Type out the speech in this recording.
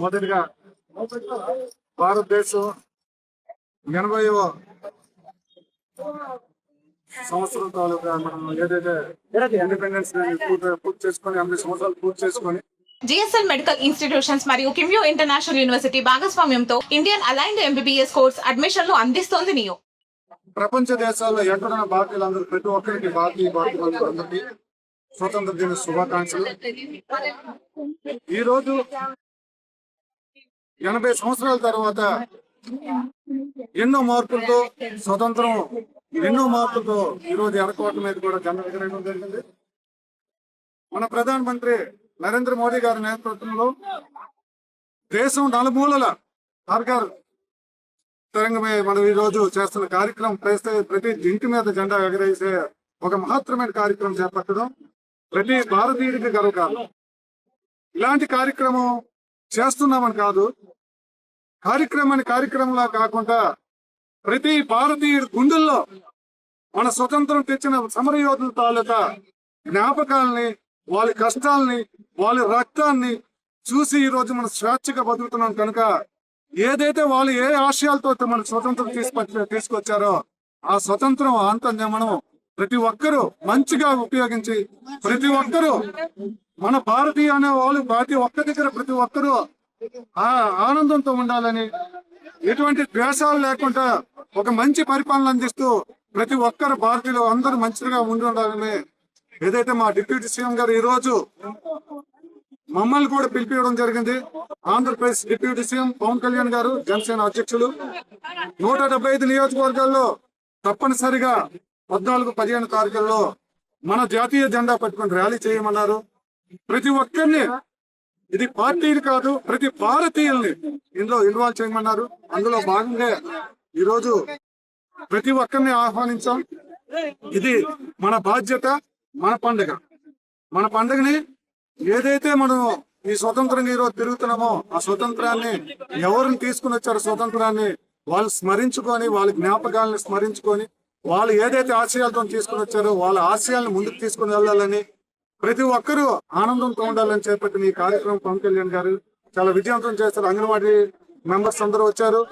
మొదటిగా భారతదేశం 80వ సంవత్సరం తాలూకా మనం ఏదైతే ఇండిపెండెన్స్ పూర్తి చేసుకొని 80 సంవత్సరాలు పూర్తి చేసుకొని జిఎస్ఎల్ మెడికల్ ఇన్స్టిట్యూషన్స్ మరియు కిమ్యూ ఇంటర్నేషనల్ యూనివర్సిటీ భాగస్వామ్యంతో ఇండియన్ అలైన్డ్ ఎంబీబీఎస్ కోర్స్ అడ్మిషన్లు అందిస్తోంది నియో. ప్రపంచ దేశాల్లో ఎక్కడున్న భారతీయులందరూ ప్రతి ఒక్కరికి భారతీయులందరికీ స్వతంత్ర దిన శుభాకాంక్షలు. ఈరోజు 80 సంవత్సరాల తర్వాత ఎన్నో మార్పులతో స్వతంత్రం ఎన్నో మార్పులతో ఈరోజు ఎర్రకోట మీద కూడా జెండా ఎగరేయడం జరిగింది. మన ప్రధానమంత్రి నరేంద్ర మోడీ గారి నేతృత్వంలో దేశం నలుమూలల సర్కారు తరంగమే మనం ఈ రోజు చేస్తున్న కార్యక్రమం ప్రతి ఇంటి మీద జెండా ఎగరేసే ఒక మహత్తరమైన కార్యక్రమం చేపట్టడం ప్రతి భారతీయుడికి గర్వకారణం. ఇలాంటి కార్యక్రమం చేస్తున్నామని కాదు, కార్యక్రమంలా కాకుండా ప్రతి భారతీయుడి గుండెల్లో మన స్వతంత్రం తెచ్చిన సమరయోధుల తాలూకా జ్ఞాపకాలని, వాళ్ళ కష్టాలని, వాళ్ళ రక్తాన్ని చూసి ఈ రోజు మనం స్వేచ్ఛగా బతుకుతున్నాం కనుక ఏదైతే వాళ్ళు ఏ ఆశయాలతో మన స్వతంత్రం తీసుకొచ్చారో ఆ స్వతంత్రం అంతా మనం ప్రతి ఒక్కరూ మంచిగా ఉపయోగించి ప్రతి ఒక్కరూ మన భారతీయ అనే వాళ్ళు ప్రతి ఒక్క దగ్గర ప్రతి ఒక్కరూ ఆ ఆనందంతో ఉండాలని, ఎటువంటి ద్వేషాలు లేకుండా ఒక మంచి పరిపాలన అందిస్తూ ప్రతి ఒక్కరు భారతీయులు అందరూ మంచిగా ఉండాలని ఏదైతే మా డిప్యూటీ సీఎం గారు ఈ రోజు మమ్మల్ని కూడా పిలిపివ్వడం జరిగింది. ఆంధ్రప్రదేశ్ డిప్యూటీ సీఎం పవన్ కళ్యాణ్ గారు, జనసేన అధ్యక్షులు 175 నియోజకవర్గాల్లో తప్పనిసరిగా 14-15 తారీఖుల్లో మన జాతీయ జెండా పట్టుకుని ర్యాలీ చేయమన్నారు. ప్రతి ఒక్కరిని, ఇది పార్టీలు కాదు, ప్రతి భారతీయుల్ని ఇందులో ఇన్వాల్వ్ చేయమన్నారు. అందులో భాగంగా ఈరోజు ప్రతి ఒక్కరిని ఆహ్వానించాం. ఇది మన బాధ్యత, మన పండుగ. మన పండుగని ఏదైతే మనం ఈ స్వతంత్రంగా ఈరోజు తిరుగుతున్నామో ఆ స్వతంత్రాన్ని ఎవరిని తీసుకుని వచ్చారో స్వతంత్రాన్ని వాళ్ళు స్మరించుకొని, వాళ్ళ జ్ఞాపకాలను స్మరించుకొని, వాళ్ళు ఏదైతే ఆశయాలతో తీసుకుని వచ్చారో వాళ్ళ ఆశయాలను ముందుకు తీసుకుని వెళ్ళాలని, ప్రతి ఒక్కరూ ఆనందంతో ఉండాలని చేపట్టిన ఈ కార్యక్రమం పవన్ కళ్యాణ్ గారు చాలా విజయవంతం చేస్తారు. అంగన్వాడీ మెంబర్స్ అందరూ వచ్చారు.